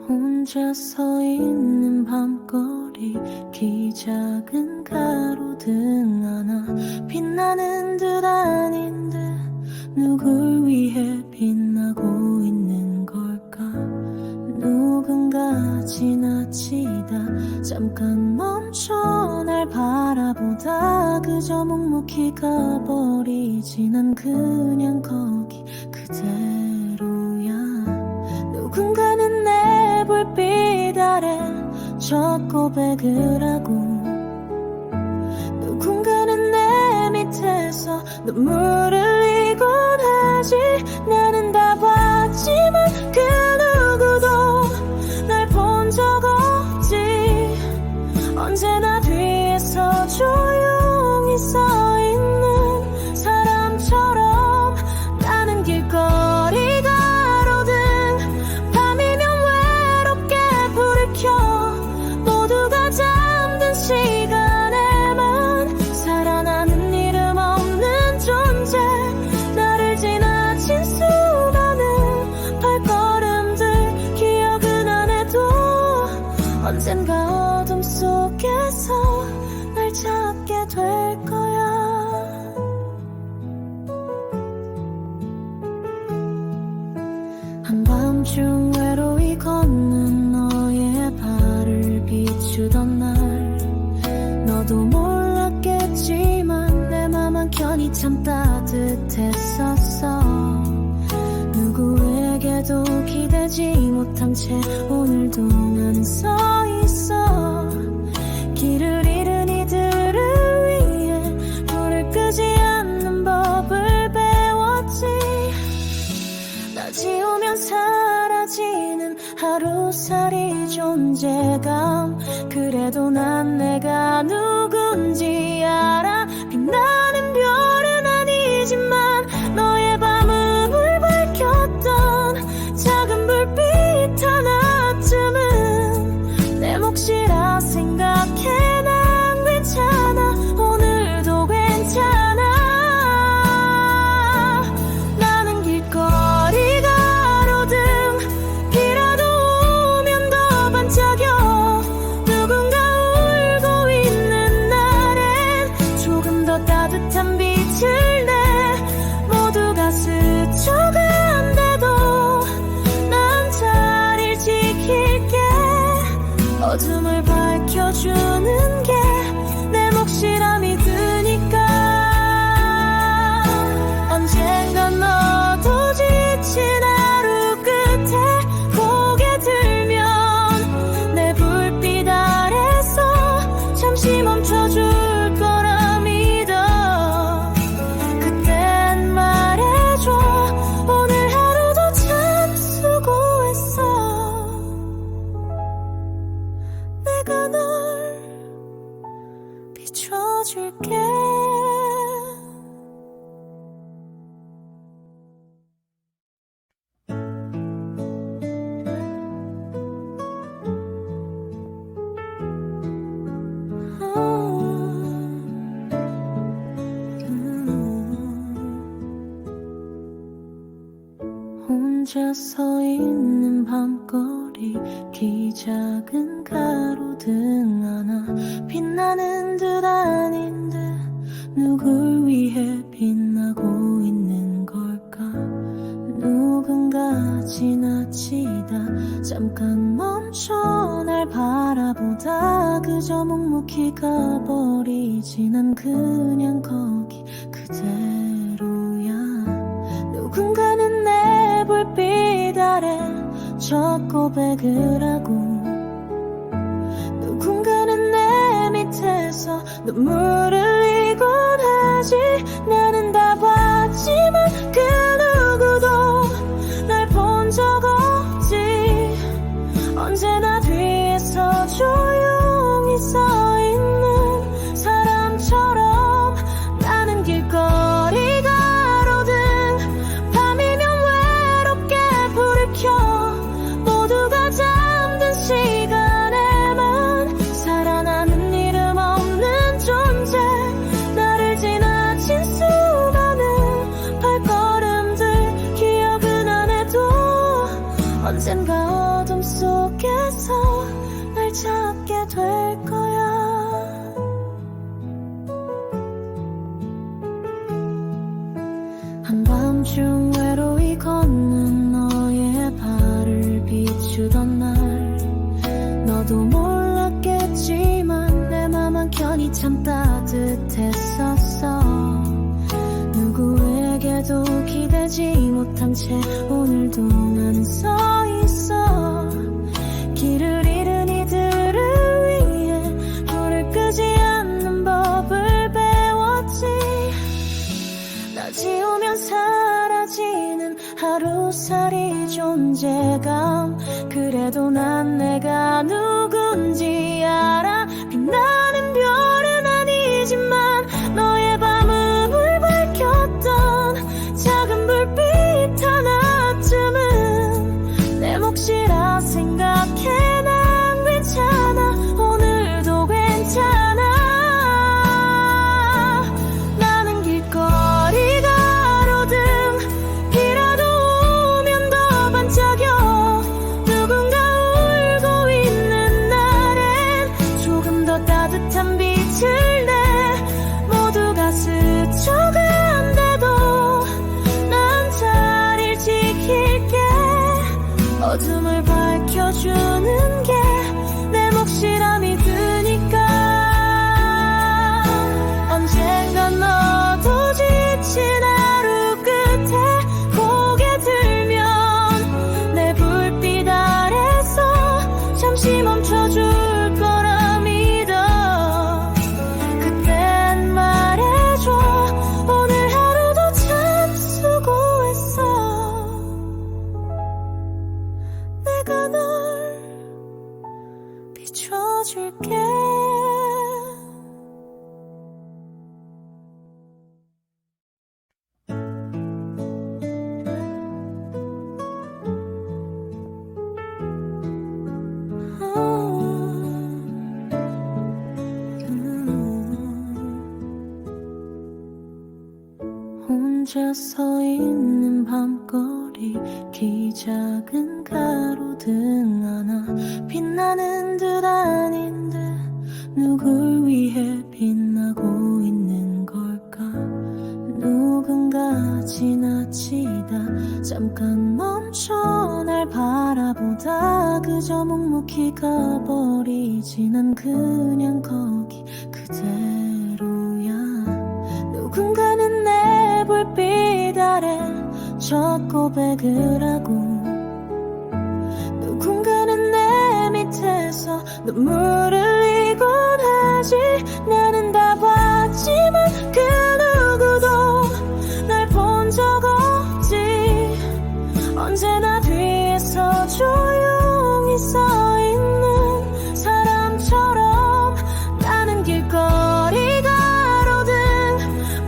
혼자 서 있는 밤거리 기작은 가로등 하나 빛나는 듯 아닌 듯 누굴 위해 빛나고 있는 걸까. 누군가 지나치다 잠깐 멈춰 날 바라보다 그저 묵묵히 가버리지. 난 그냥 거기 그대로야. 누군가는 내 불빛 아래 첫 고백을 하고 누군가는 내 밑에서 눈물을 흘리곤 하지. 나는 다 봤지만 그 누구도 날 본 적 없지. 언제나 뒤에서 조용히 서 있는 사람처럼 나는 길거리 가로등 밤이면 외롭게 불을 켜 모두가 잠든 시간에만 살아나는 이름 없는 존재. 나를 지나친 수많은 발걸음들 기억은 안 해도 언젠가 어둠 속에서 날 찾게 될 거야. 한밤중 외로이 걷는 너의 발을 비추던 날 너도 몰랐겠지만 내 맘 한켠이 참 따뜻했었어. 누구에게도 기대지 못한 채 오늘도 나는 서 있어. 길을 잃은 이들을 위해 불을 끄지 않는 법을 배웠지. 나 지우면 사라지는 하루살이 존재감. 그래도 난 내가 누군지 알아. 빛나는 별은 아니지만 너의 밤을 밝혔던 작은 불빛 하나쯤은 내 몫이라 생각해. 난 괜찮아. 오늘도 괜찮아. 나는 길거리 가로등 비라도 오면 더 반짝여. 누군가 울고 있는 날엔 조금 더 따뜻한 빛을 내. 모두가 스쳐간대도 난 자리를 지킬게. 어둠을 밝혀주는 게 내 몫이라 믿으니까. 언젠간 너도 지친 하루 끝에 고개 들면 내 불빛 아래서 잠시 멈춰줄 거라 믿어. 그땐 말해줘. 오늘 하루도 참 수고했어. 내가 널 비춰줄게. 혼자 서 있는 밤거리 기작은 가로등 하나 빛나는 듯 아닌 듯 누굴 위해 빛나고 있는 걸까. 누군가 지나치다 잠깐 멈춰 날 바라보다 그저 묵묵히 가버리지. 난 그냥 거기 그대로야. 누군가는 내 불빛 아래 첫 고백을 하고 누군가는 내 밑에서 눈물을 흘리곤 하지. 나는 다 봤지만 그 누구도 날 본 적 없지. 언제나 뒤에서 조용히 서 있는 사람처럼 나는 길거리 가로등 밤이면 외롭게 불을 켜 모두가 잠든 시간에만 살아나는 이름 없는 존재. 나를 지나친 수 속에서 날 찾게 될 거야. 한밤중 외로이 걷는 너의 발을 비추던 날, 너도 몰랐겠지만 내 맘 한켠이 참 따뜻했었어. 누구에게도 기대지 못한 채 오늘도 나는 서 있어. 길을 잃은 이들을 위해 불을 끄지 않는 법을 배웠지. 나 지우면 사라지는 하루살이 존재감. 그래도 난 내가 누군지 알아. 빛나는 별은 아니지만 너의 밤을 밝혔던 작은 불빛 하나쯤은 내 몫이라 생각해. 난 괜찮아, 오늘도 괜찮아. 나는 길거리 가로등 비라도 오면 더 반짝여. 누군가 울고 있는 날엔 조금 더 따뜻한 빛을 내. 모두가 스쳐간대도 난 자리를 지킬게. 어둠을 밝혀주는 게 내 몫이라 믿으니까. 언젠간 너도 지친 하루 끝에 고개 들면 내 불빛 아래서 잠시 멈춰줄 거라 믿어. 그땐 말해줘, 오늘 하루도 참 수고했어. 내가 널 비춰줄게. 혼자 서 있는 밤거리, 키 작은 가로등 하나 빛나는 듯 아닌 듯 누굴 위해 빛나고 있는 걸까. 누군가 지나치다 잠깐 멈춰 날 바라보다 그저 묵묵히 가버리지. 난 그냥 거기 그대로야. 누군가는 내 불빛 아래 첫 고백을 하고, 누군가는 내 밑에서 눈물을 흘리곤 하지. 나는 다 봤지만 그 누구도 날 본 적 없지. 언제나 뒤에서 조용히 서 있는 사람처럼 나는 길거리 가로등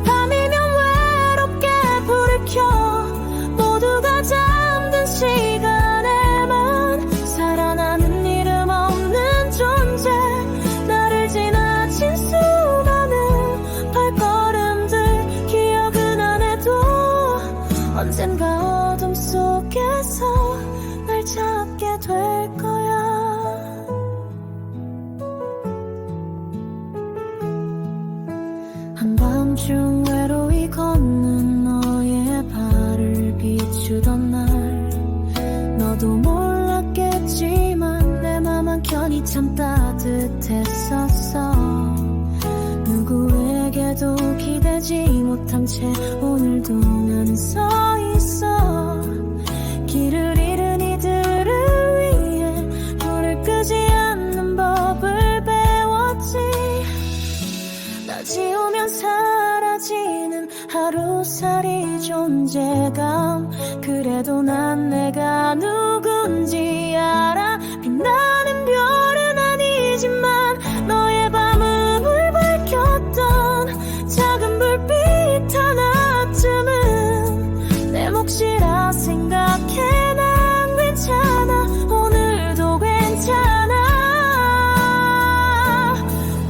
밤이면 외롭게 불을 켜. 모두가 잠든 시간에만 살아나는 이름 없는 존재. 나를 지나친 수많은 발걸음들 기억은 안 해도 언젠가 어둠 속에서 날 찾게 될 거야. 한밤중 외로이 걷는 너의 발을 비추던 날, 너도 몰랐겠지만 내 맘 한켠이 참 따뜻했었어. 누구에게도 기대지 못한 채 오늘도 나는 서 있어. 길을 잃은 이들을 위해 불을 끄지 않는 법을 배웠지. 나 지우면 사라지는 하루살이 존재감. 그래도 난 내가 누군지 알아. 빛나는 별은 아니지만 너의 밤을 밝혔던 작은 불빛 하나쯤은 내 몫이라 생각해. 난 괜찮아, 오늘도 괜찮아.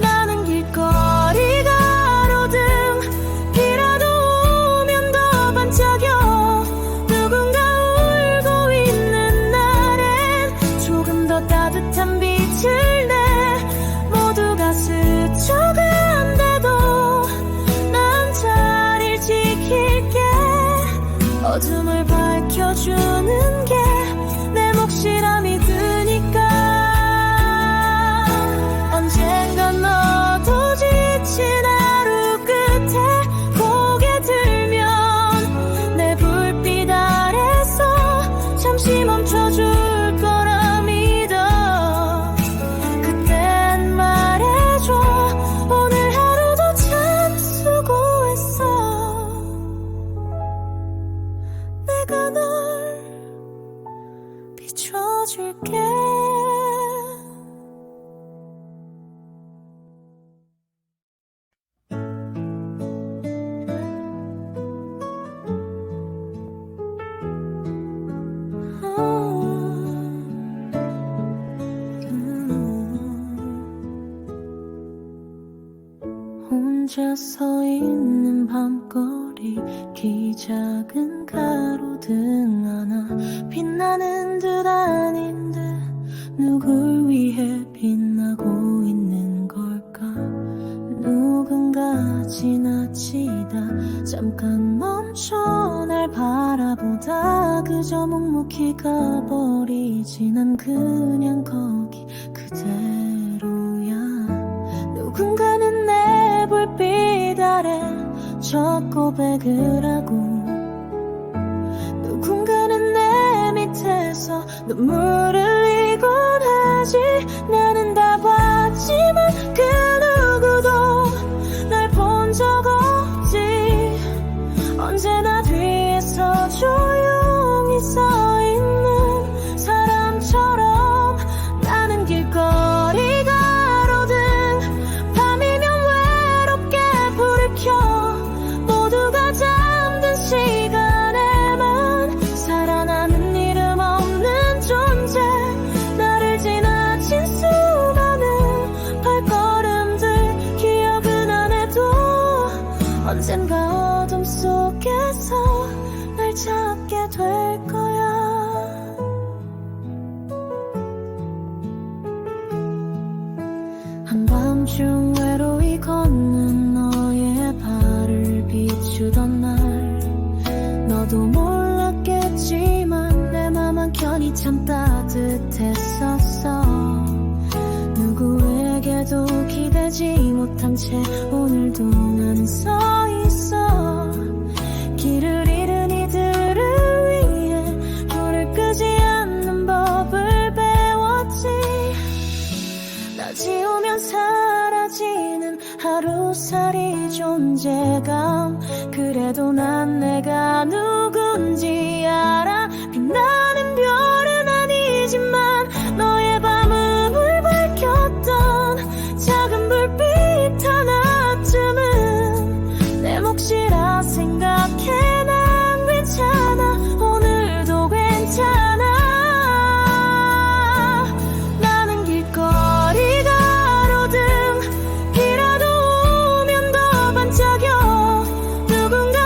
나는 길거리 가로등 비라도 오면 더 반짝여. 누군가 울고 있는 날엔 더 따뜻한 빛을 내. 모두가 스쳐간대도 난 자리를 지킬게. 어둠을 밝혀주는 게 내 몫이라 믿으니까. 언젠간 너도 지친 하루 끝에 고개 들면 내 불빛 아래서 잠시 멈춰줄 거라 믿어. 그땐 말해줘. 오늘 하루도 참 수고했어. 내가 널 비춰줄게. 혼자 서 있는 밤거리, 키 작은 가로등 하나 빛나는 듯 아닌 듯 누굴 위해 빛나고 있는 걸까. 누군가 지나치다 잠깐 멈춰 날 바라보다 그저 묵묵히 가버리지. 난 그냥 거기 그대로야. 누군가는 내 불빛 아래 첫 고백을 하고, 누군가는 내 밑에서 눈물을 흘리곤 하지. 나는 다 봤지만 그 누구도 날 본 적 없지. 언제나 뒤에서 조용히 서 있는 사람처럼 나는 길거리 가로등 밤이면 외롭게 불을 켜. 모두가 잠든 시간에만 살아나는 이름 없는 존재. 나를 지나친 수많은 발걸음들 기억은 안 해도 언젠가 어둠 속에서 날 찾게 될 거야. 한밤중 외로이 걷는 너의 발을 비추던 날, 너도 몰랐겠지만 내 맘 한켠이 참 따뜻했었어. 누구에게도 기대지 못한 채 오늘도 나는 서 있어. 길을 잃은 이들을 위해 불을 끄지 않는 법을 배웠지. 나 지우면 사라지는 하루살이 존재감. 그래도 난 내가 누군지 알아. 빛나는 별은 아니지만 너의 밤을 밝혔던 작은 불빛 하나쯤은 내 몫이라 생각해. 난 괜찮아. 오늘도 괜찮아. 나는 길거리 가로등 비라도 오면 더 반짝여. 누군가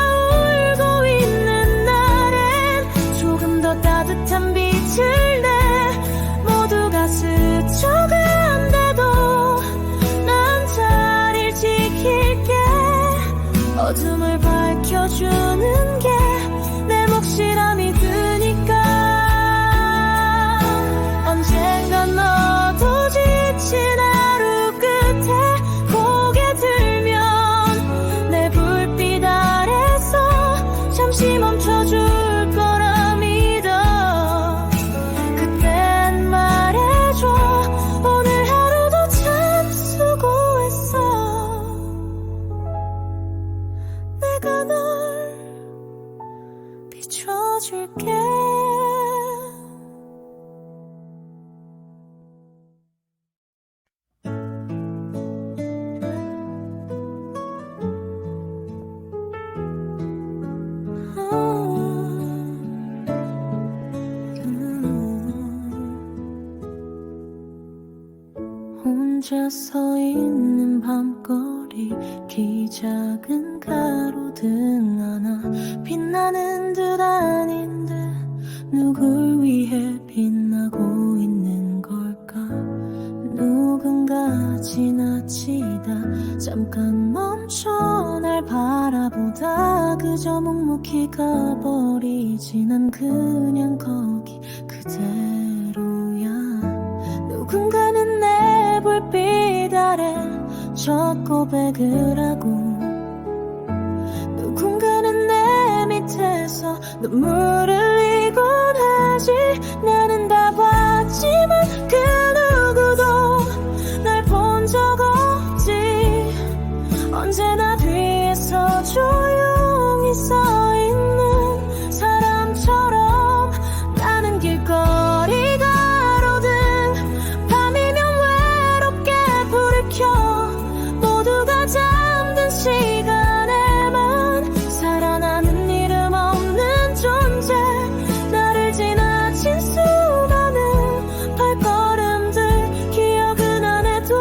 울고 있는 날엔 조금 더 따뜻한 빛을 내. 모두가 스쳐간대도 난 자리를 지킬게. 어둠을 밝혀주는 게 내 몫이라 믿으니까. 언젠간 너도 지친 하루 끝에 고개 들면 내 불빛 아래서 잠시 멈춰줄 거라 믿어. 그땐 말해줘. 오늘 하루도 참 수고했어. 내가 널 비춰줄게. 혼자 서 있는 밤거리, 키 작은 가로등 하나 빛나는 듯 아닌 듯 누굴 위해 빛나고 있는 걸. 지나치다 잠깐 멈춰 날 바라보다 그저 묵묵히 가버리지. 난 그냥 거기 그대로야. 누군가는 내 불빛 아래 첫 고백을 하고, 누군가는 내 밑에서 눈물을 흘리곤 하지. 나는 다 봤지만 그 누구도 날 본 적 없지. 언제나 뒤에서 조용히 서 있는 사람처럼 나는 길거리 가로등 밤이면 외롭게 불을 켜 모두가 잠든 시간에만 살아나는 이름 없는 존재. 나를 지나친 수많은 발걸음들 기억은 안 해도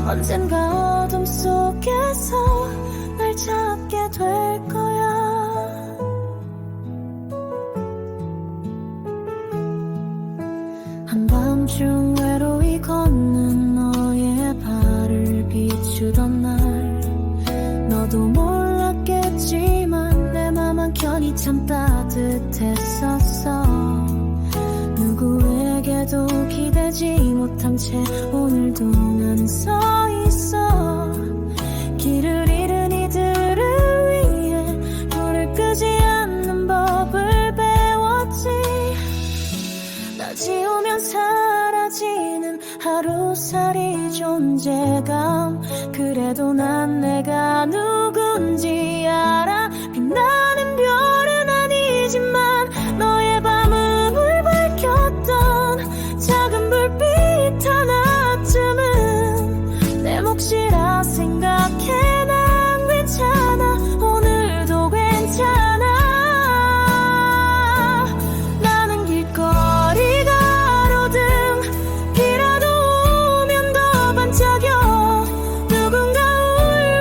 언젠가 어둠 속에서 날 찾게 될 거야. 한밤중 외로이 걷는 너의 발을 비추던 날, 너도 몰랐겠지만 내 맘 한켠이 참 따뜻했었어. 누구에게도 기대지 못한 채 오늘도 나는 서 있어. 길을 잃은 이들을 위해 불을 끄지 않는 법을 배웠지. 나 지우면 사라지는 하루살이 존재감. 그래도 난 내가 누군지 알아. 빛나는 별은 아니지만 너의 밤을 밝혔던 작은 불빛 하나쯤은 내 몫이라 생각해. 난 괜찮아. 오늘도 괜찮아. 나는 길거리 가로등 비라도 오면 더 반짝여. 누군가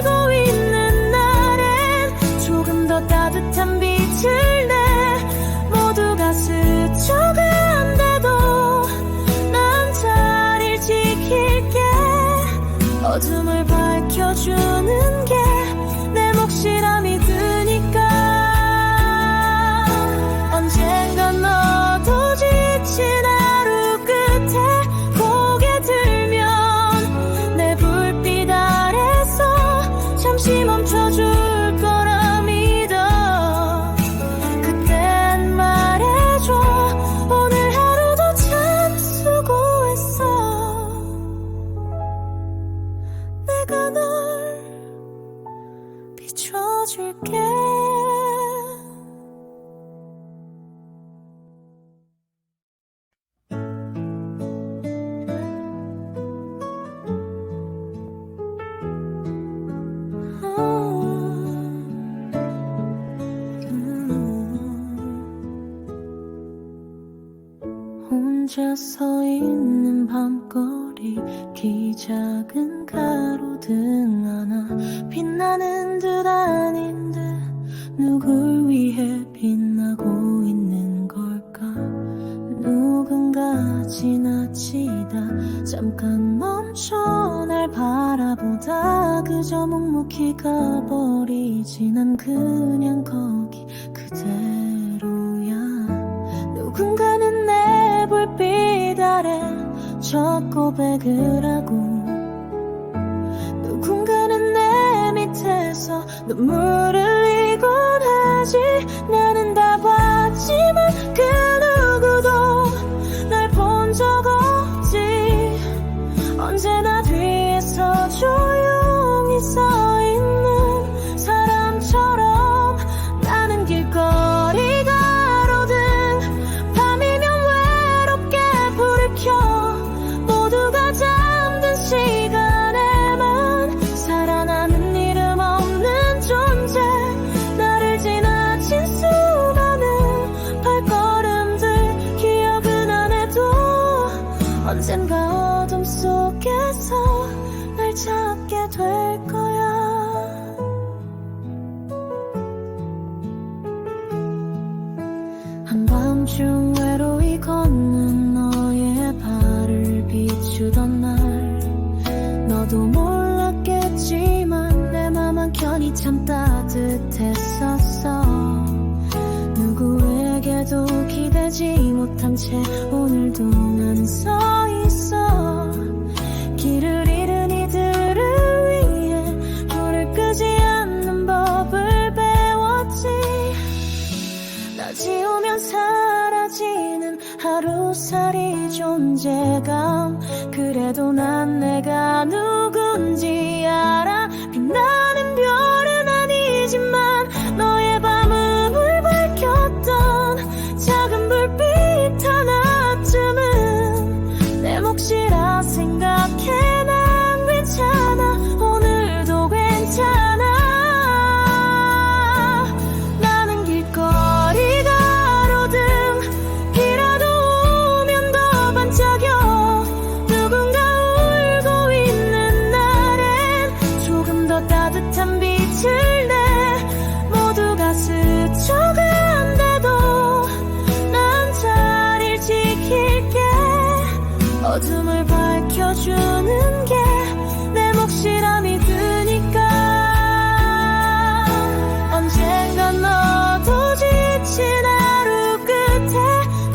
울고 있는 날엔 조금 더 따뜻한 빛을 내. 모두가 스쳐간대도 난 자리를 지킬게. 어둠을 밝혀주는 게 내 몫이라 믿으니까. 언젠간 너도 지친 하루 끝에 고개 들면 내 불빛 아래서 잠시 멈춰줄 거라 믿어. 그땐 말해줘. 오늘 하루도 참 수고했어. 내가 널 비춰줄게. 혼자 서 있는 밤거리 기 작은 가로등 하나 빛나는 듯 아닌 듯 누굴 위해 빛나고 있는 걸까. 누군가 지나치다 잠깐 멈춰 날 바라보다 그저 묵묵히 가버리지. 난 그냥 거기 그대로야. 누군가는 내 불빛 아래 첫 고백을 하고, 누군가는 내 밑에서 눈물을 흘리곤 하지. 나는 다 봤지만 그 누구도 날 본 적 없지. 언제나 뒤에서 조용히 서 있는 사람처럼 나는 길거리 가로등 밤이면 외롭게 불을 켜 모두가 잠든 시간에만 살아나는 이름 없는 존재. 나를 지나친 수많은 발걸음들 기억은 안 해도 언젠가 어둠 속에서 날 찾게 될 거야. 한밤중 외로이 걷는 너의 발을 비추던 날, 채 오늘도 난 서 있어. 길을 잃은 이들을 위해 불을 끄지 않는 법을 배웠지. 나 지우면 사라지는 하루살이 존재감. 그래도 난 내가 누군지 알아. 빛나는 별은 아니지만 너의 밤을 밝혔던 작은 불빛 하나쯤은 내 몫이라 생각해. 난 괜찮아. 오늘도 괜찮아. 나는 길거리 가로등 비라도 오면 더 반짝여. 누군가 울고 있는 날엔 조금 더 따뜻한 빛을 내. 모두가 스쳐간대도 난 자리를 지킬게. 어둠을 밝혀주는 게 내 몫이라 믿으니까. 언젠간 너도 지친 하루 끝에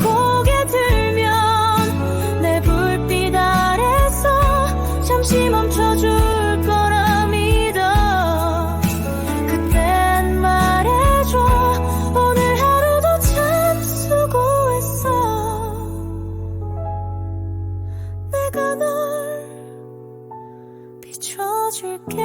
고개 들면 내 불빛 아래서 잠시 멈춰줄 거라 믿어. 그땐 말해줘. 오늘 하루도 참 수고했어. 내가 널 비춰줄게.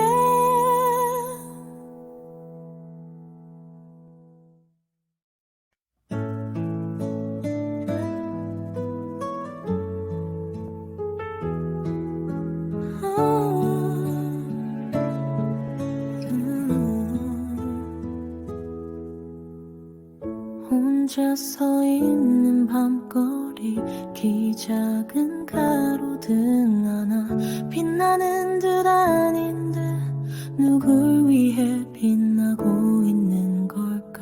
혼자 서 있는 밤거리, 키 작은 가로등 하나 빛나는 듯 아닌 듯 누굴 위해 빛나고 있는 걸까.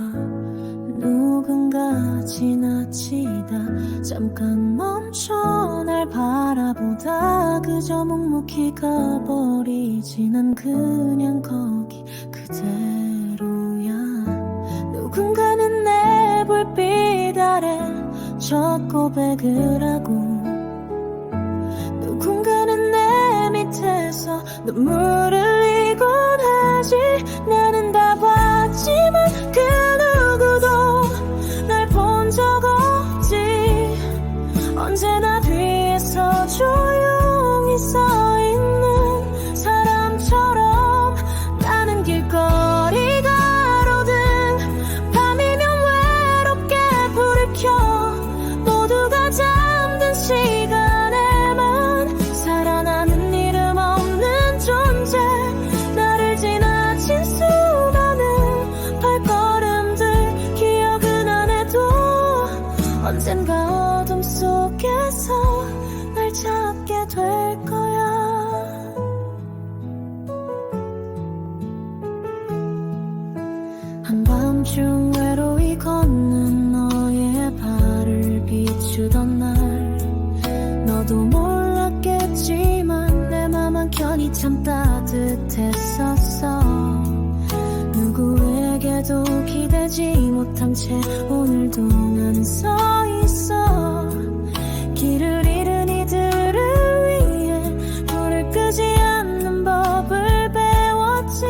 누군가 지나치다 잠깐 멈춰 날 바라보다 그저 묵묵히 가버리지. 난 그냥 거기 그대로야. 누군가는 내 불빛 아래 첫 고백을 하고, 누군가는 내 밑에서 눈물을 흘리곤 하지. 나는 다 봤지만 그 누구도 날 본 적 없지. 언제나 뒤에서 조용히 서 있는 사람처럼 나는 길거리 가로등 밤이면 외롭게 불을 켜. 모두가 잠든 시간에만 살아나는 이름 없는 존재. 나를 지나친 수많은 발걸음들 기억은 안 해도 언젠가 어둠 속에서 날 찾게 될 거야. 한밤중 외로이 걷는 너의 발을 비추던 날, 너도 몰랐겠지만 내 맘 한켠이 참 따뜻했었어. 누구에게도 기대지 못한 채 오늘도 난 서 있어. 길을 잃은 이들을 위해 불을 끄지 않는 법을 배웠지.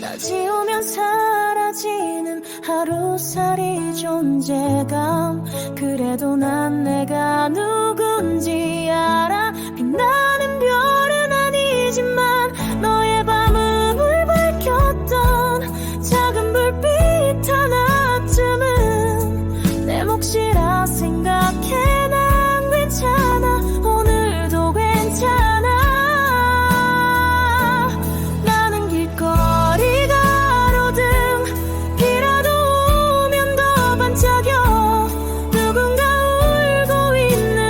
나 지우면 사라지는 하루살이 존재감. 그래도 난 내가 누군지 알아. 빛나는 별은 아니지만 너의 밤을 밝혔던 작은 불빛 하나쯤은 내 몫이라 생각해. 난 괜찮아. 오늘도 괜찮아. 나는 길거리 가로등 비라도 오면 더 반짝여. 누군가 울고 있는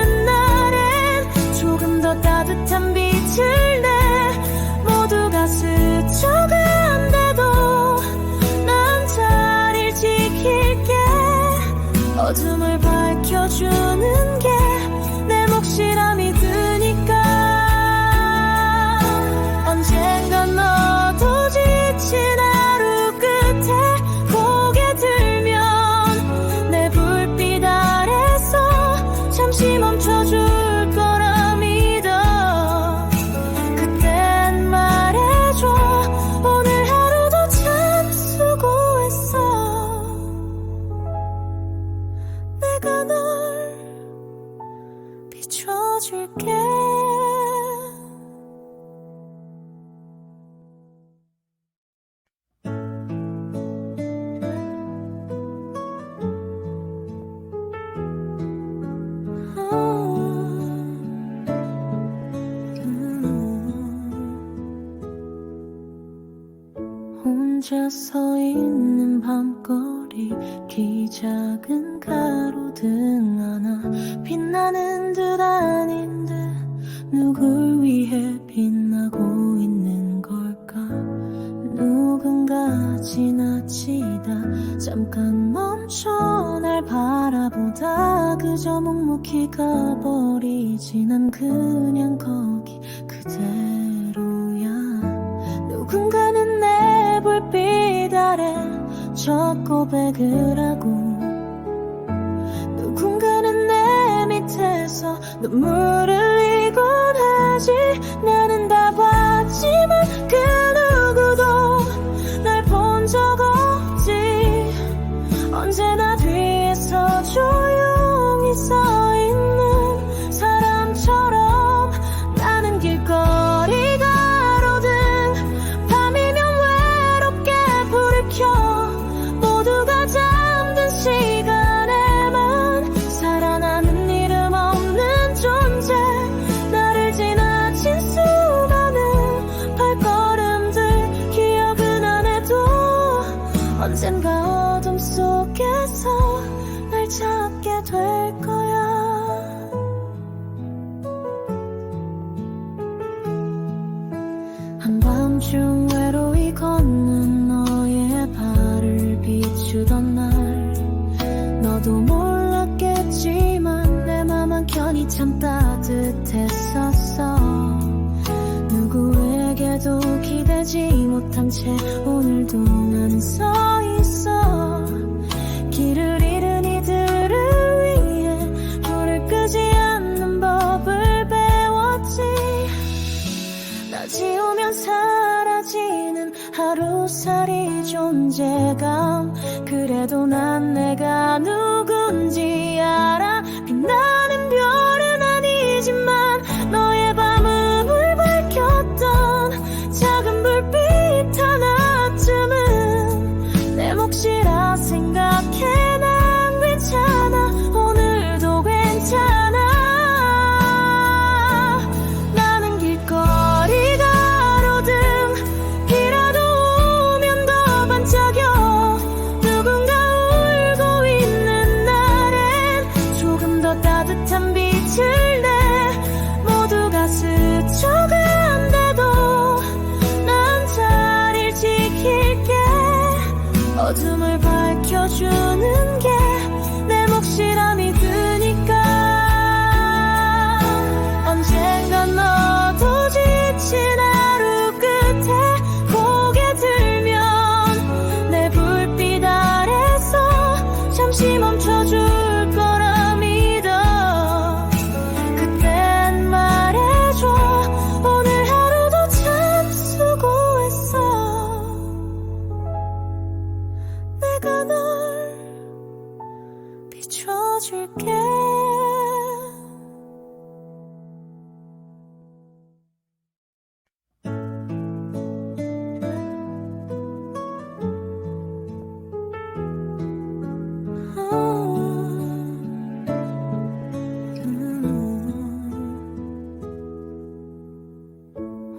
비춰줄게. 혼자 서 있는 밤거리, 키 작은 가로등 하나, 빛나는 듯 아닌 듯 누굴 위해 빛나고 있는 걸까. 누군가 지나치다 잠깐 멈춰 날 바라보다 그저 묵묵히 가버리지. 난 그냥 거기 그대로야. 누군가는 내 불빛 아래 첫 고백을 하고, 누군가는 내 밑에서 눈물을 흘리곤 하지. 나는 다 봤지만 그 누구도 날 본 적 없지. 언제나 뒤에서 조용히 서 있는 사람처럼 나는 길거리 가로등, 밤이면 외롭게 불을 켜 모두가 잠든 시간에만 살아나는 이름 없는 존재. 나를 지나친 수많은 발걸음들 기억은 안 해도 언젠가 어둠 속에서 날 찾게 될 거야. 한밤중 외로이 걷는 너의 발을 비추던 날, 너도 몰랐겠지만 내 맘 한켠이 참 따뜻했었어. 누구에게도 기대지 못한 채 오늘도 나는 서 있어. 길을 잃은 이들을 위해 불을 끄지 않는 법을 배웠지. 나 지우면 사라지는 하루살이 존재감. 그래도 난 내가 누군지 알아. 빛나는 별은 아니지만 너의 밤을 밝혔던 작은 불빛 하나쯤은 내 몫이라 생각해. 난 괜찮아, 오늘도 괜찮아. 나는 길거리 가로등, 비라도 오면 더 반짝여. 누군가 울고 있는 날엔 조금 더 따뜻한 빛을 내. 모두가 스쳐간대도 난 자리를 지킬게. 어둠을 밝혀주는 게 내 몫이라 믿으니까. 언젠간 너도 지친 하루 끝에 고개 들면 내 불빛 아래서 잠시 멈춰줄 거라 믿어. 그땐 말해줘, 오늘 하루도 참 수고했어. 내가 널 비춰줄게.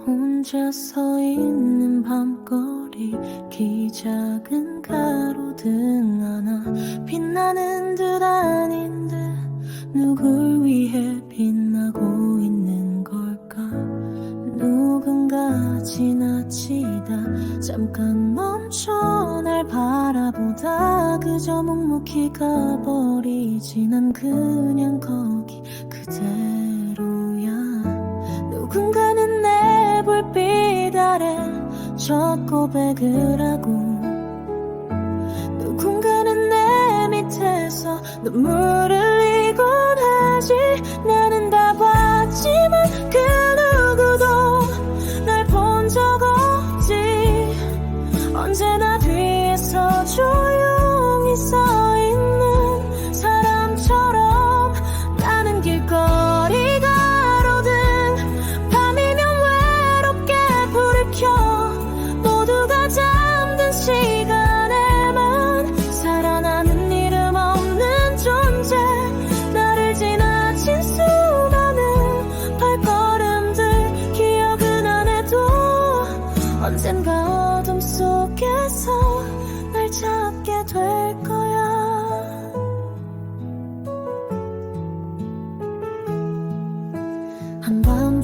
혼자 서 있는 밤거리, 키 작은 가로등 하나, 빛나는 듯 아닌 듯 누굴 위해 빛나고 있는 걸까. 누군가 지나치다 잠깐 멈춰 날 바라보다 그저 묵묵히 가버리지. 난 그냥 거기 그대로야. 누군가는 내 불빛 아래 첫 고백을 하고, 누군가는 내 밑에서 눈물을 흘리곤 하지. 나는 다 봤지만 그 누구도 날 본 적 없지. 언제나 뒤에서 조용히 서 있는 사람처럼 나는 길거리가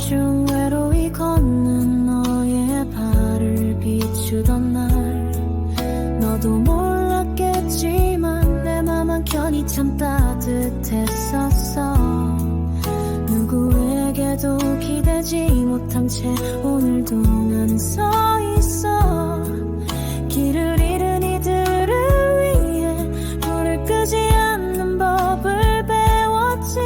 한밤중 외로이 걷는 너의 발을 비추던 날 너도 몰랐겠지만 내 맘 한켠이 참 따뜻했었어. 누구에게도 기대지 못한 채 오늘도 나는 서 있어. 길을 잃은 이들을 위해 불을 끄지 않는 법을 배웠지.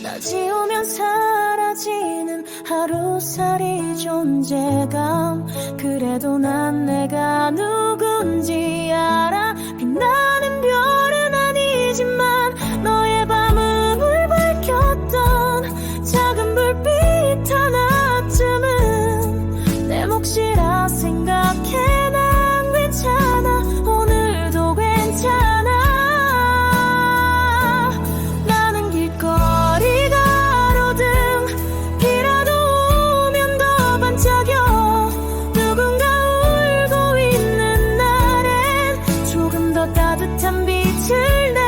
나 지우면 사라지는 하루살이 존재감. 그래도 난 내가 누군지 알아. 빛나는 별은 아니지만 너의 밤을 밝혔던 작은 불빛 하나쯤은 내 몫이라 생각해. 난 괜찮아. 오늘도 괜찮아. 나는 길거리 가로등 비라도 오면 더 반짝여. 누군가 울고 있는 날엔 조금 더 따뜻한 빛을 내.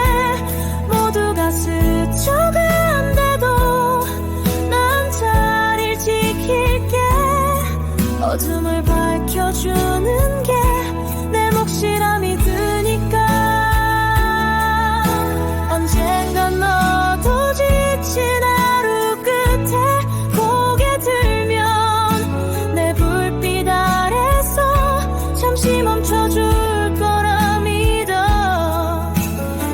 모두가 스쳐간대도 난 자리를 지킬게. 어둠을 밝혀주는 게 내 몫이라 믿으니까. 언젠간 너도 지친 하루 끝에 고개 들면 내 불빛 아래서 잠시 멈춰줄 거라 믿어.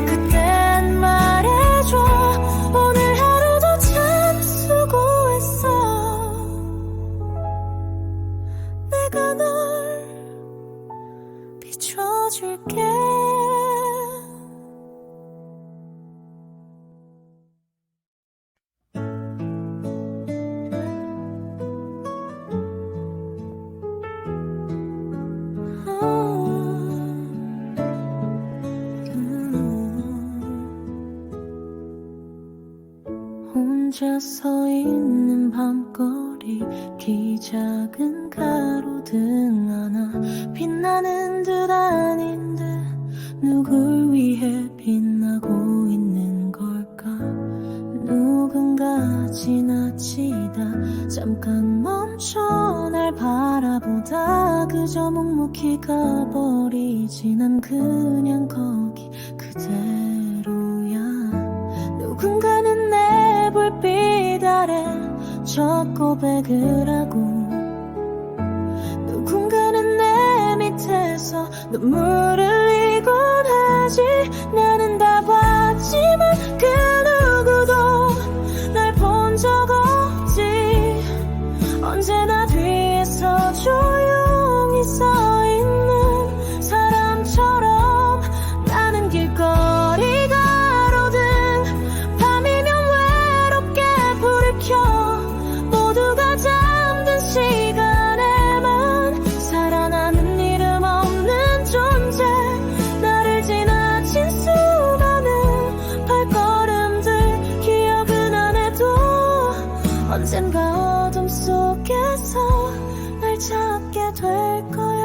그땐 말해줘. 오늘 하루도 참 수고했어. 내가 널 비춰줄게. 혼자 서 있는 밤거리 키 작은 가로등 하나 빛나는 듯 아닌 듯 누굴 위해 빛나고 있는 걸까. 누군가 지나치다 잠깐 멈춰 날 바라보다 그저 묵묵히 가버리지. 난 그냥 거기 그대로야. 누군가는 내 불빛 아래 첫 고백을 하고 누군가는 내 밑에서 눈물을 흘리곤 하지. 나는 다 봤지만 그 누구도 날 본 적 없지. 언제나 뒤에서 조용히 서 있는 사람처럼 나는 길거리 가로등 밤이면 외롭게 불을 켜. 모두가 잠든 시간에만 살아나는 이름 없는 존재. 나를 지나친 수많은 발걸음들 기억은 안 해도 언젠가 어둠 속에서 날 찾게 될 거야.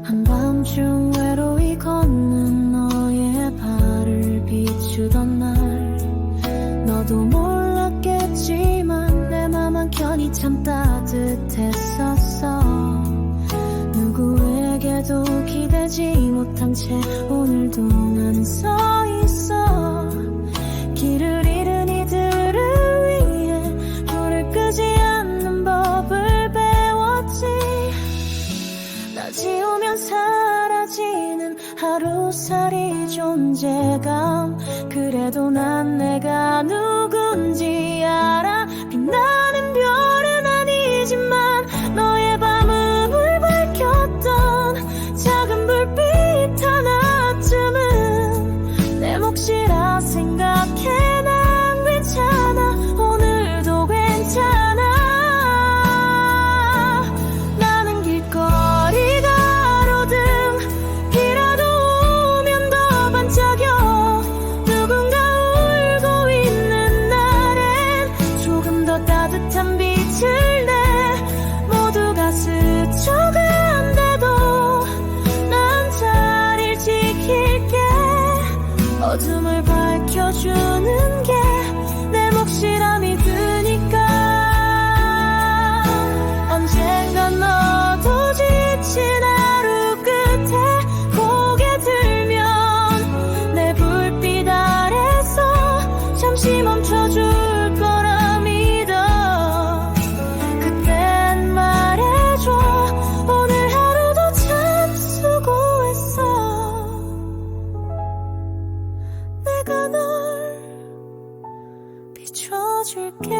한밤중 외로이 걷는 너의 발을 비추던 날 너도 몰랐겠지만 내 맘 한켠이 참 따뜻했었어. 누구에게도 기대지 못한 채 오늘도 나는 서 있어. 길을 잃은 이들을 위해 불을 끄지 않는 법을 배웠지. 나 지우면 사라지는 하루살이 존재감. 그래도 난 내가 누군지 알아. 빛나는 별은 아니지만 너의 밤을 밝혔던 작은 불빛 하나쯤은 내 몫이라 생각해. 난 괜찮아. 오늘도 괜찮아. 나는 길거리 가로등 비라도 오면 더 반짝여. 누군가 울고 있는 날엔 조금 더 따뜻한 빛을 내. 어둠을 밝혀주는 게 내 몫이라 믿으니까 언젠간 너도 지친 하루 끝에 고개 들면 내 불빛 아래서 잠시 멈춰줄 거라 믿어. 그땐 말해줘. 오늘 하루도 참 수고했어. 내가 널 비춰줄게.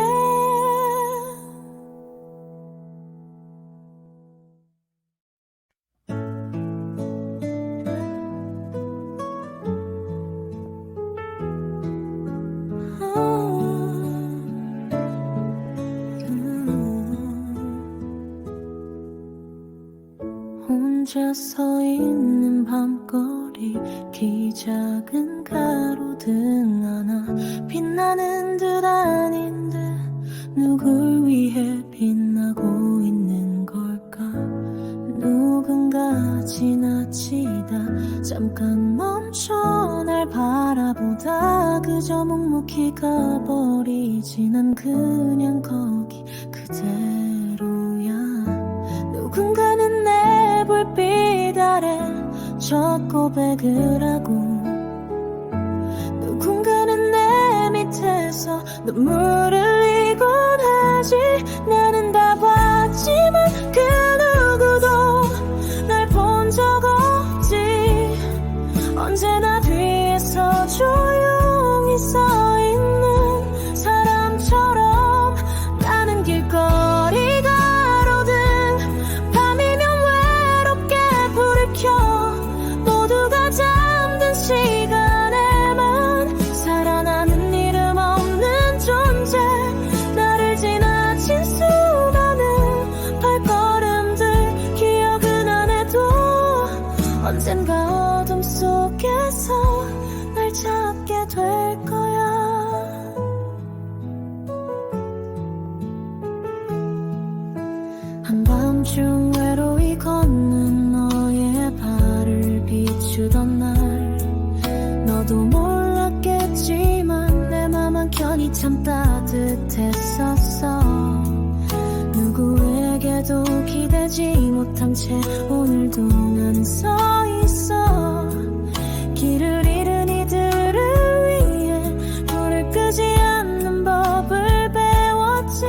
혼자 서 있는 밤거리 키 작은 가로등 하나 빛나는 듯 아닌 듯 누굴 위해 빛나고 있는 걸까. 누군가 지나치다 잠깐 멈춰 날 바라보다 그저 묵묵히 가버리지. 난 그냥 거기 그대로야. 누군가는 내 불빛 아래 첫 고백을 하고 누군가는 내 밑에서 눈물을 흘리곤 하지. 나는 다 봤지만 그 누구도 날 본 적 없지. 언제나 뒤에서 조용히 서 있는 사람처럼 나는 길거리 가로등 밤이면 외롭게 불을 켜 모두가 잠든 시간에만 살아나는 이름 없는 존재. 나를 지나친 수많은 발걸음들 기억은 안 해도 언젠가 어둠 속에서 날 찾게 될 거야. 한밤중 외로이 걷는 너의 발을 비추던 날 너도 몰랐겠지만 내 맘 한켠이 참 따뜻했었어. 누구에게도 기대지 못한 채 오늘도 나는 서 있어. 길을 잃은 이들을 위해 불을 끄지 않는 법을 배웠지.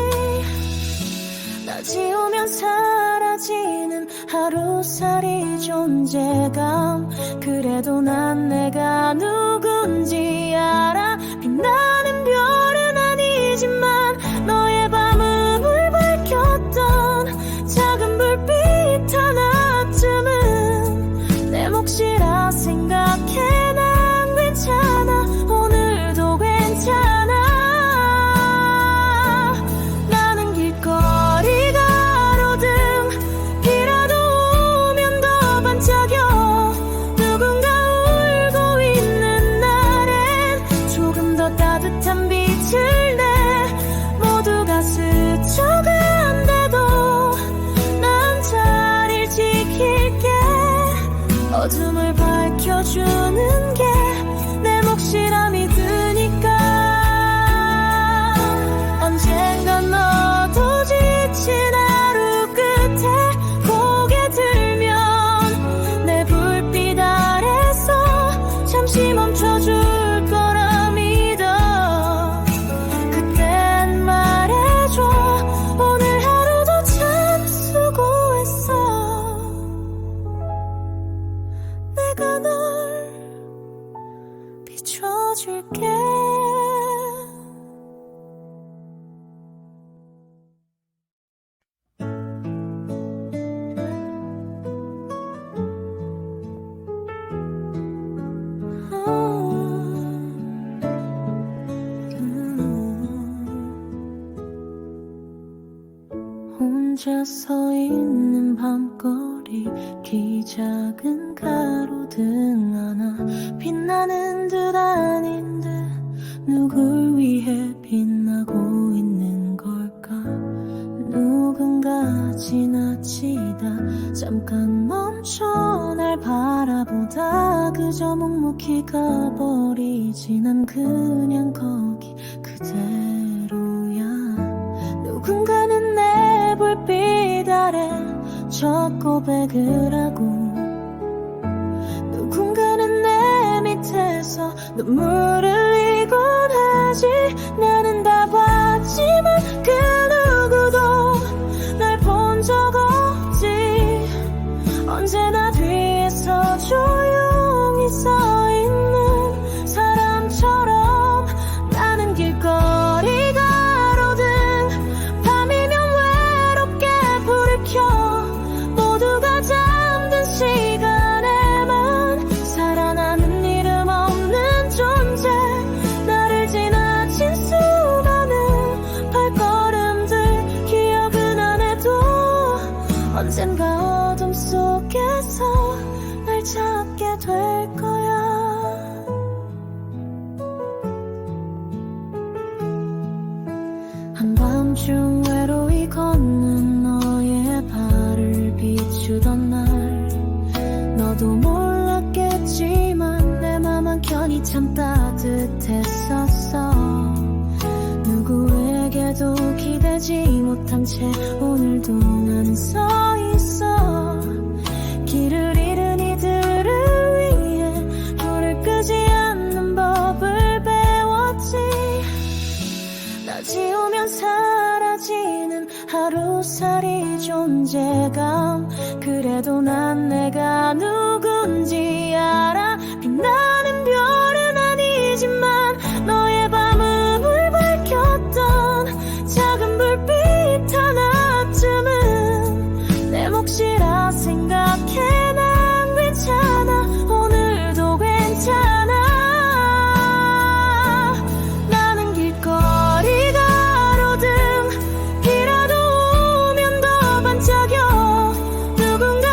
나 지우면 사라지는 하루살이 존재감. 그래도 난 내가 누군지 알아. 빛나는 별은 아니지만 너의 밤을 밝혔던 작은 불빛 하나쯤은 내 몫이라 생각해. 난 괜찮아. 오늘도 괜찮아. 나는 길거리 가로등 비라도 오면 더 반짝여. 누군가 울고 있는 날엔 조금 더 따뜻한 빛을 내. 모두가 스쳐간대도 난 자리를 지킬게. 어둠을 밝혀주는 게 내 몫이라 믿으니까 언젠간 너도 지친 하루 끝에 고개 들면 내 불빛 아래서 잠시 멈춰줄 거라 믿어. 그땐 말해줘. 오늘 하루도 참 수고했어. 내가 널 비춰줄게. 혼자 서 있는 밤거리 키 작은 가로등 하나 빛나는 듯 아닌 듯 누굴 위해 빛나고 있는 걸까. 누군가 지나치다 잠깐 멈춰 날 날 바라보다 그저 묵묵히 가버리지. 난 그냥 거기 그대로야. 누군가는 내 불빛 아래 첫 고백을 하고, 누군가는 내 밑에서 눈물을 흘리곤 하지. 나는 다 봤지만 그 누구도 날 본 적 없지. 언제나 뒤에서 조용히 서있는 사람처럼 나는 길거리 가로등 밤이면 외롭게 불을 켜 모두가 잠든 시간에만 살아나는 이름 없는 존재. 나를 지나친 수많은 발걸음들 기억은 안 해도 언젠가 어둠 속에서 날 찾게 될 거야. 한밤중 외로이 걷는 너의 발을 비추던 날, 너도 몰랐겠지만 내 맘 한켠이 참 따뜻했었어. 누구에게도 기대지 못한 채 오늘도 나는 서 있어. 길을 잃은 이들을 위해 불을 끄지 않는 법을 배웠지. 나 지우면 사라지는 하루살이 존재감. 그래도 난 내가 누군지 알아. 빛나는 별은 아니지만 너의 밤을 밝혔던 작은 불빛 하나쯤은 내 몫이라 생각해. 난 괜찮아. 오늘도 괜찮아. 나는 길거리 가로등 비라도 오면 더 반짝여. 누군가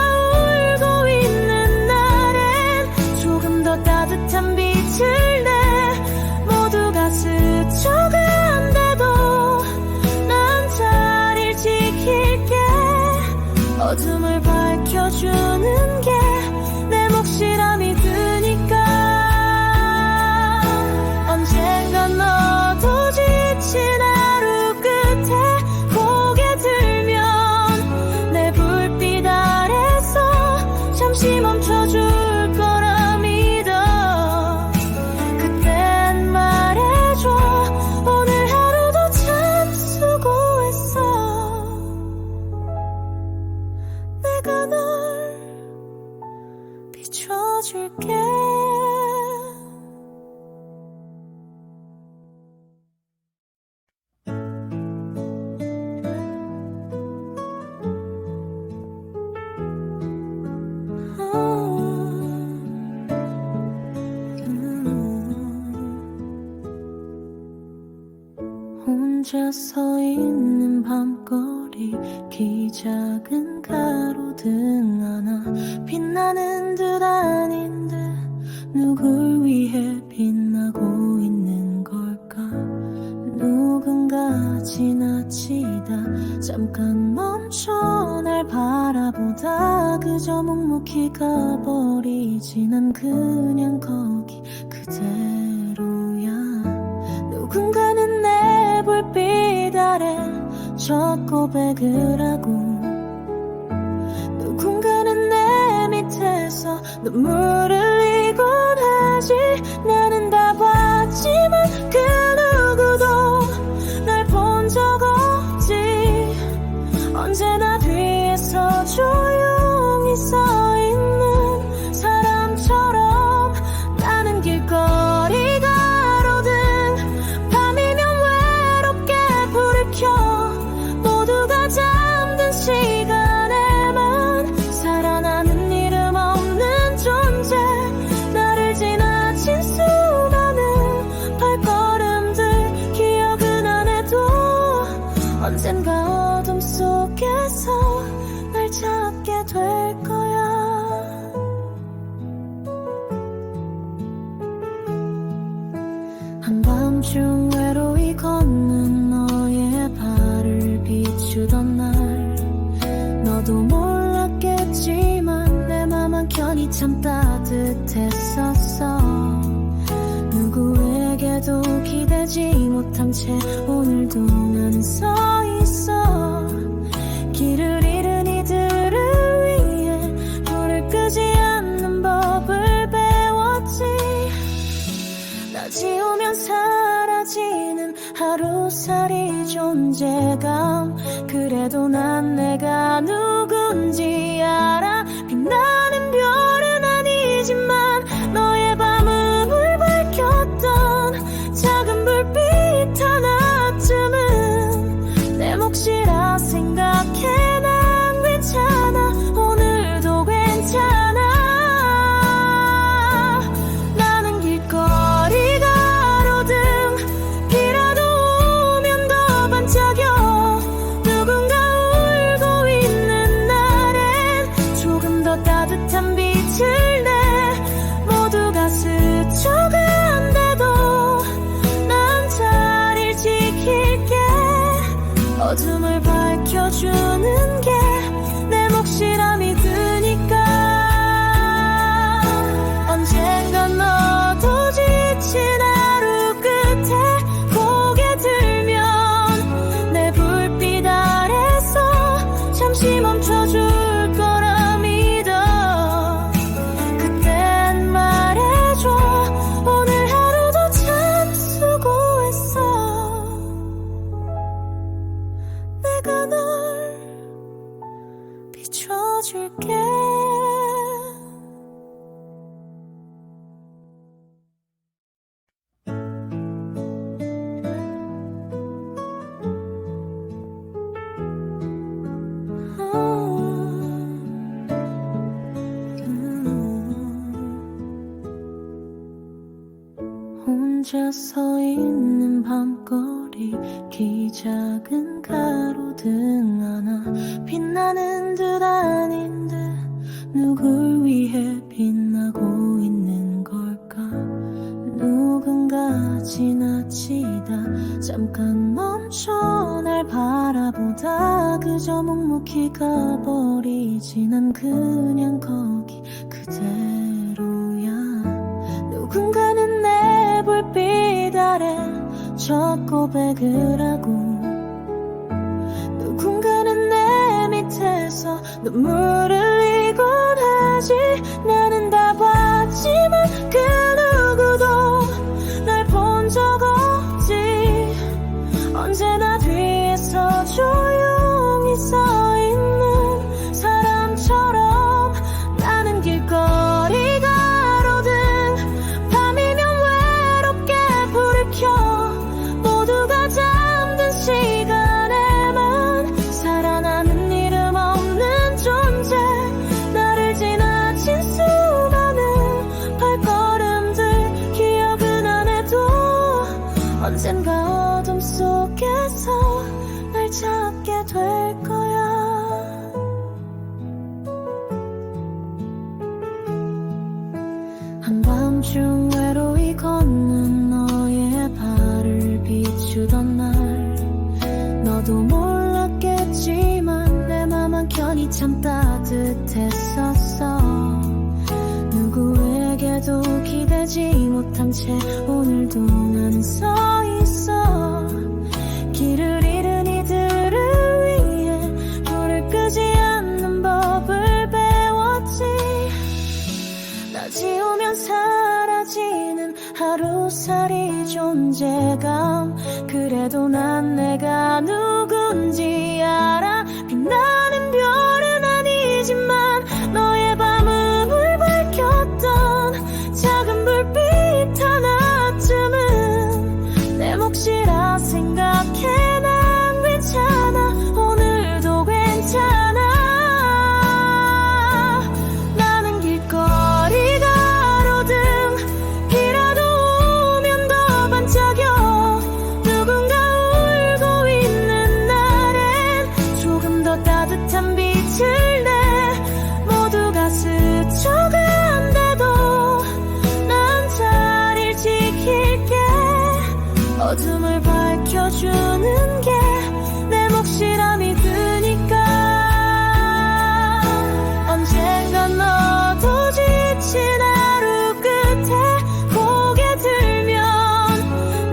울고 있는 날엔 조금 더 따뜻한 빛을 내. 모두가 스쳐간대도 난 자리를 지킬게. 어둠을 밝혀주는 게 내 몫이라 믿으니까. 언젠간 너도 지친 하루 끝에 고개 들면 내 불빛 아래서 잠시 멈춰줄 거라 믿어. 그땐 말해줘. 오늘 하루도 참 수고했어. 내가 널 비춰줄게. 혼자 서 있는 밤거리, 키 작은 가로등 하나 빛나는 듯 아닌 듯 누굴 위해 빛나고 있는 걸까. 누군가 지나치다 잠깐 멈춰 날 바라보다 그저 묵묵히 가버리지. 난 그냥 거기 그대로야. 누군가는 내 불빛 아래 첫 고백을 하고, 누군가는 내 밑에서 눈물을 흘리곤 하지. 나는 다 봤지만 그 누구도 날 본 적 없지. 언제나 뒤에서 조용히 서있는 사람처럼 나는 길거리 가로등 밤이면 외롭게 불을 켜 모두가 잠든 시간에만 살아나는 이름 없는 존재. 나를 지나친 수많은 발걸음들 기억은 안 해도 언젠가 어둠 속에서 날 찾게 될 거야. 한밤중 외로이 걷는 너의 발을 비추던 날, 너도 몰랐겠지만 내 맘 한켠이 우리에게도 기대지 못한 채 오늘도 나는 서 있어. 길을 잃은 이들을 위해 불을 끄지 않는 법을 배웠지. 나 지우면 사라지는 하루살이 존재감. 그래도 난 내가 누군지 알아. 빛나는 별은 아니지만 너의 밤을 밝혔던 작은 불빛 하나쯤은 내 몫이라 생각해. 난 괜찮아. 오늘도 괜찮아. 나는 길거리 가로등 비라도 오면 더 반짝여. 누군가 울고 있는 날엔 조금 더 따뜻한 빛을 내. 모두가 스쳐간대도 난 자리를 지킬게. 어둠을 밝혀주는 게 내 몫이라 믿으니까. 언젠간 너도 지친 하루 끝에 고개 들면 내 불빛 아래서 잠시 멈춰줄 거라 믿어. 그땐 말해줘. 오늘 하루도 참 수고했어. 내가 널 비춰줄게. 혼자 서 있는 밤거리, 키 작은 가로등 하나 빛나는 듯 아닌 듯 누굴 위해 빛나고 있는 걸까. 누군가 지나치다 잠깐 멈춰 날 바라보다 그저 묵묵히 가버리지. 난 그냥 거기 그대로야. 누군가는 내 불빛 아래 첫 고백을 하고, 누군가는 내 밑에서 눈물을 흘리곤 하지. 나는 다 봤지만 그 누구도 날 본 적 없지. 언제나 뒤에서 조용히 서 있는 사람처럼 나는 길거리 가로등 밤이면 외롭게 불을 켜. 모두가 잠든 시간에만 살아나는 이름 없는 존재. 나를 지나친 수많은 발걸음들 기억은 안 해도 언젠가 어둠 속에서 날 찾게 될 거야. 한밤중 외로이 걷는 너의 발을 비추던 날 너도 몰랐겠지만 내 맘 한켠이 참 따뜻했었어. 누구에게도 기대지 못한 채 오늘도 나는 서 있어. 길을 잃은 이들을 위해 불을 끄지 않는 법을 배웠지. 나 지우면 사라지는 하루살이 존재감. 그래도 난 내가 누군지 알아. 빛나는 별은 아니지만 너의 밤을 밝혔던 작은 불빛 하나쯤은 내 몫이라 생각해. 난 괜찮아. 오늘도 괜찮아. 나는 길거리 가로등 비라도 오면 더 반짝여. 누군가 울고 있는 날엔 조금 더 따뜻한 빛을 내. 모두가 스쳐간대도 난 자리를 지킬게. 어둠을 밝혀주는 게 내 몫이라 믿으니까. 언젠간 너도 지친 하루 끝에 고개 들면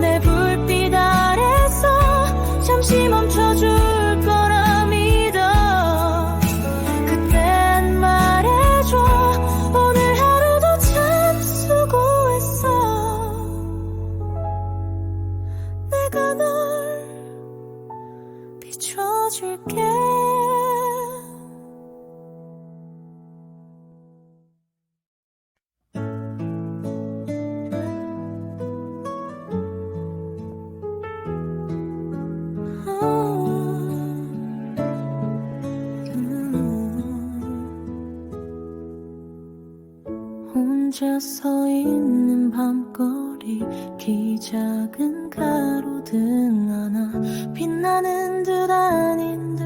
혼자 서 있는 밤거리 키 작은 가로등 하나 빛나는 듯 아닌 듯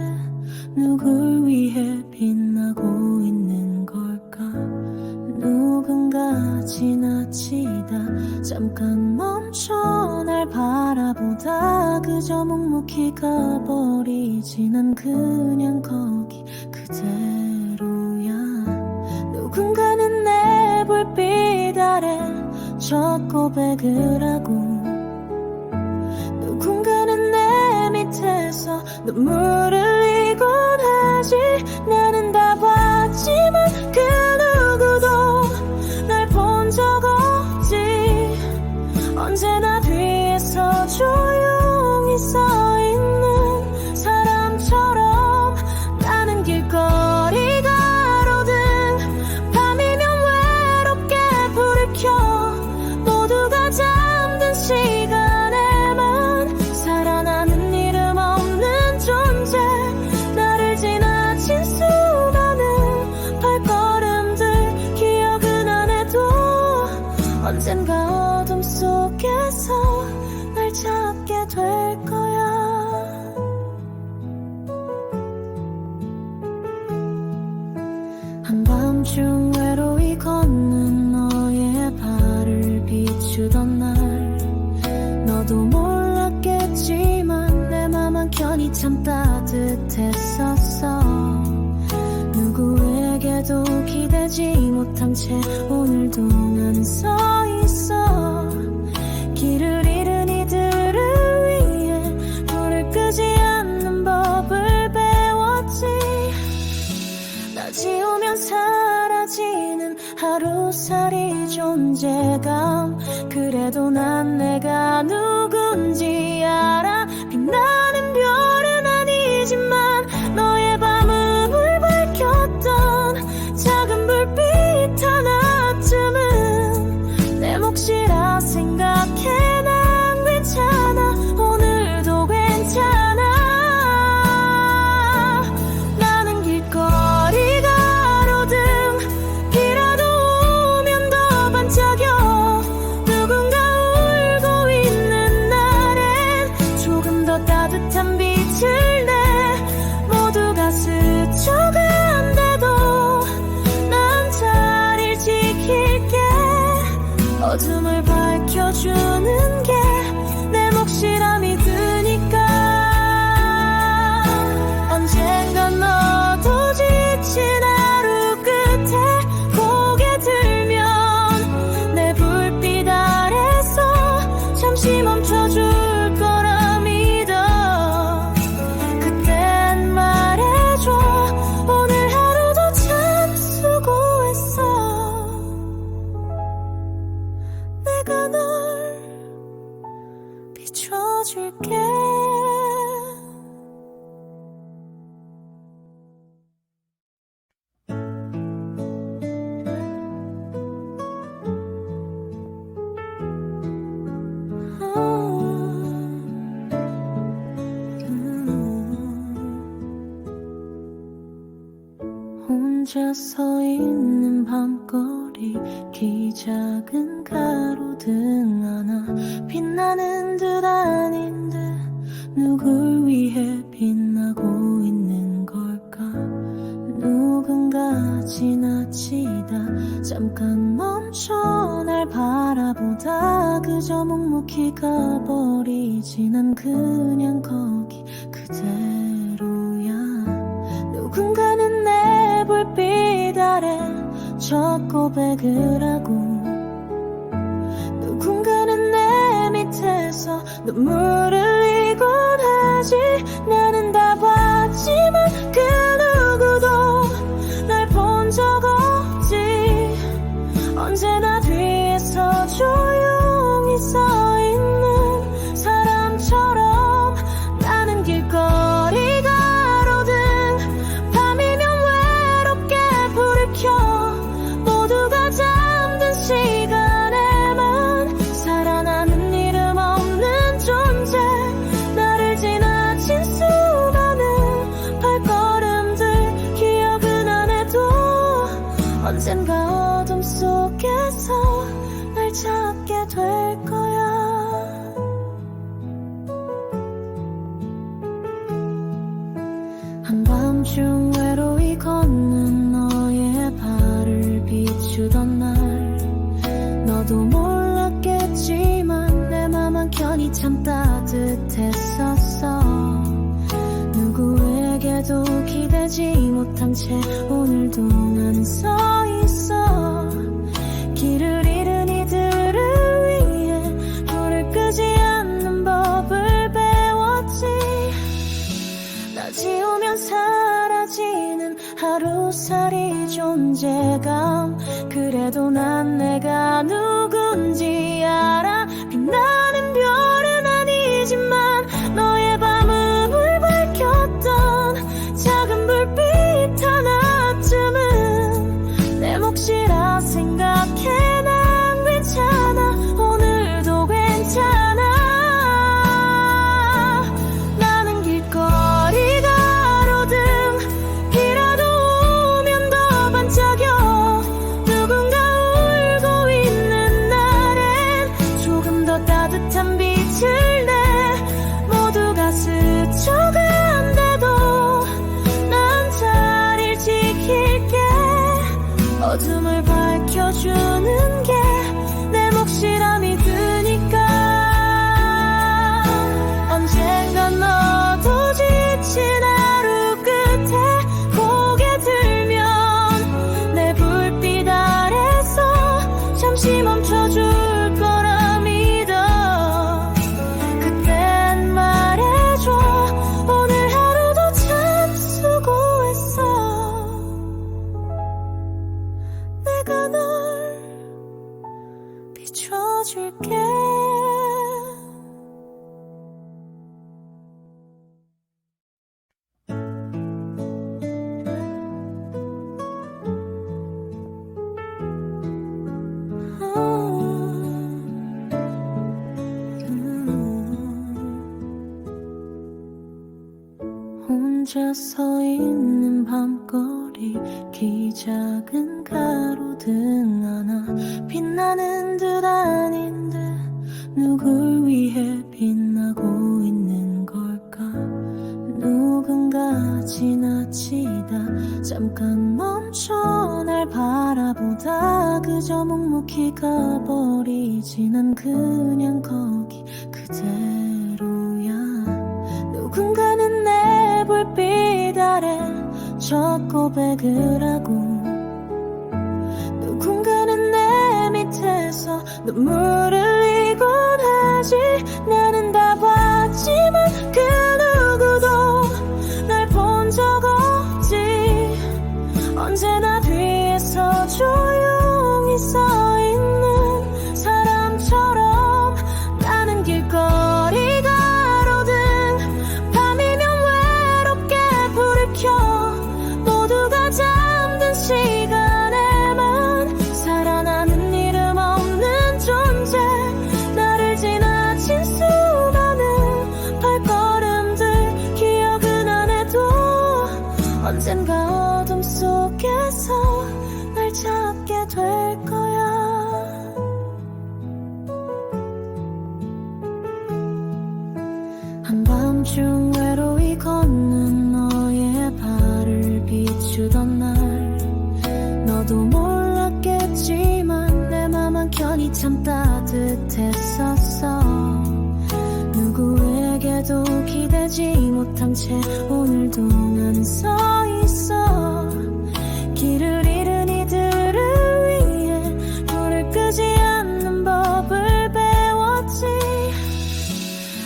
누굴 위해 빛나고 있는 걸까. 누군가 지나치다 잠깐 멈춰 날 바라보다 그저 묵묵히 가버리지. 난 그냥 거기 그대로야. 누군가는 내 불빛 아래 첫 고백을 하고 누군가는 내 밑에서 눈물을 흘리곤 하지. 나는 다 봤지만 그 누구도 날 본 적 없지. 언제나 뒤에서 조용히 서 있는 사람처럼 나는 길거리 가로등 밤이면 외롭게 불을 켜 모두가 잠든 시간에만 살아나는 이름 없는 존재. 나를 지나친 수많은 발걸음들 기억은 안 해도 언젠가 어둠 속에서 날 찾게 될 거야. 한밤중 외로이 걷는 너의 발을 비추던 날 너도 몰랐겠지만 내 맘 한켠이 참 따뜻했었어. 누구에게도 기대지 못한 채 오늘도 나는 서 있어. 길을 잃은 이들을 위해 불을 끄지 않는 법을 배웠지. 나 지우면 사라지는 하루살이 존재감. 그래도 난 내가 누군지 알아. 빛나는 별은 아니지만 너의 밤을 밝혔던 작은 불빛 하나쯤은 내 몫이라 생각해. 난 괜찮아. 오늘도 괜찮아. 나는 길거리 가로등 비라도 오면 더 반짝여. 누군가 울고 있는 날엔 조금 더 따뜻한 빛을 내. 모두가 스쳐간대도 난 자리를 지킬게. 어둠을 밝혀주는 게 내 몫이라 믿으니까. 언젠간 너도 지친 하루 끝에 고개 들면 내 불빛 아래서 잠시 멈춰줄 거라 믿어. 그땐 말해줘. 오늘 하루도 참 수고했어. 내가 널 비춰줄게. 혼자 서 있는 밤거리 키 작은 가로등 하나 빛나는 듯 아닌 듯 누굴 위해 빛나고 있는 걸까. 누군가 지나치다 잠깐 멈춰 날 바라보다 그저 묵묵히 가버리지. 난 그냥 거기 그대로야. 누군가는 내 불빛 아래 첫 고백을 하고 누군가는 내 밑에서 눈물을 흘리곤 하지. 나는 다 봤지만 그 누구도 날 본 적 없지. 언제나 뒤에서 조용히 서 있는 사람처럼 나는 길거리 가로등 밤이면 외롭게 불을 켜 모두가 잠든 시간에만 살아나는 이름 없는 존재. 나를 지나친 수많은 발걸음들 기억은 안 해도 언젠가 어둠 속에서 날 찾게 될 거야. 한밤중 외로이 걷는 너의 발을 비추던 날, 너도 몰랐겠지만 내 맘 한켠이 참 따뜻했었어. 누구에게도 기대지 못한 채 오늘도 나는 서 있어. 길을 잃은 이들을 위해 불을 끄지 않는 법을 배웠지. 나 지우면 사라지는 하루살이 존재감. 그래도 난 내가 누군지 알아. 빛나는 별은 아니지만 너의 밤을 밝혔던 작은 불빛 하나쯤은 내 몫이라 생각해. 난 괜찮아, 오늘도 괜찮아. 나는 길거리 가로등 이라도 오면 더 반짝여. 누군가 울고 있는 날엔 조금 더 따뜻한 빛을 내. 모두가 스쳐간대도 난 자리를 지킬게. 어둠을 밝혀주는 게 내 몫이라 믿으니까. 언젠간 너도 지친 하루 끝에 고개 들면 내 불빛 아래서 잠시 멈춰줄 거라 믿어. 그땐 말해줘, 오늘 하루도 참 수고했어. 내가 널 비춰줄게. 혼자 서 있는 밤거리, 키 작은 가로등 하나 빛나는 듯 아닌 듯 누굴 위해 빛나고 있는 걸까. 누군가 지나치다 잠깐 멈춰 날 바라보다 그저 묵묵히 가버리지. 난 그냥 거기 그대로야. 누군가는 내 불빛 아래 첫 고백을 하고, 누군가는 내 밑에서 눈물을 흘리곤 하지. 나는 다 봤지만 그 누구도 날 본 적 없지. 언제나 뒤에서 조용히 서 있는 사람처럼 나는 길거리 가로등 밤이면 외롭게 불을 켜. 모두가 잠든 시간에만 살아나는 이름 없는 존재. 나를 지나친 수많은 발걸음들 기억은 안 해도 언젠가 어둠 속에서 날 찾게 될 거야. 한밤중 외로이 걷는 너의 발을 비추던 날, 너도 몰랐겠지만 내 맘 한켠이 참 따뜻했었어. 누구에게도 기대지 못한 채 오늘도 나는 서 있어. 길을 잃은 이들을 위해 불을 끄지 않는 법을 배웠지.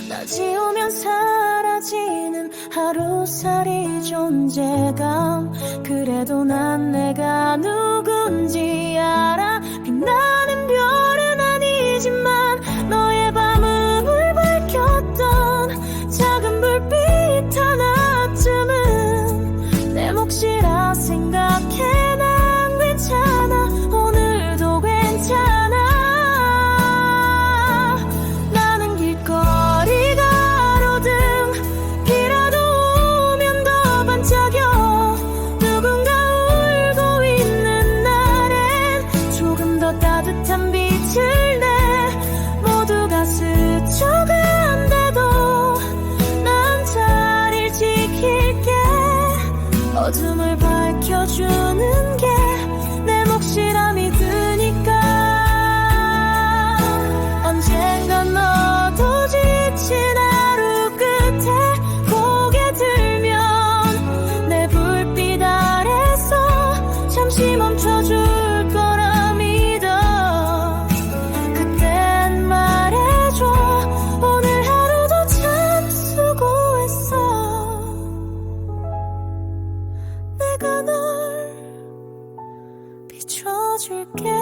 나 지우면 사라지는 하루살이 존재감. 그래도 난 내가 누군지 알아. 빛나는 별은 아니지만 너의 밤을 밝혔던 작은 불빛 하나쯤은 내 몫이라 생각해. 난 괜찮아, 오늘도 괜찮아. 나는 길거리 가로등 이라도 오면 더 반짝여. 누군가 울고 있는 날엔 조금 더 따뜻한 빛을 안아줄게